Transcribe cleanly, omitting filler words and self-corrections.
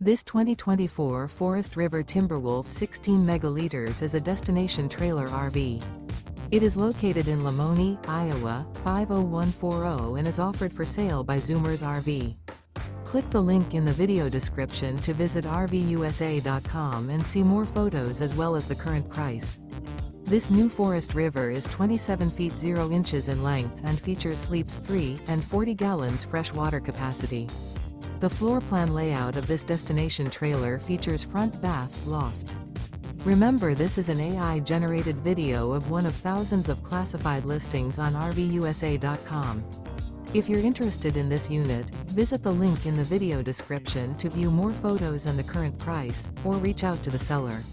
This 2024 Forest River Timberwolf 16 megaliters is a destination trailer RV. It is located in Lamoni, Iowa, 50140 and is offered for sale by Zoomers RV. Click the link in the video description to visit RVUSA.com and see more photos as well as the current price. This new Forest River is 27 feet 0 inches in length and features sleeps 3 and 40 gallons fresh water capacity. The floor plan layout of this destination trailer features front bath, loft. Remember, this is an AI-generated video of one of thousands of classified listings on RVUSA.com. If you're interested in this unit, visit the link in the video description to view more photos and the current price, or reach out to the seller.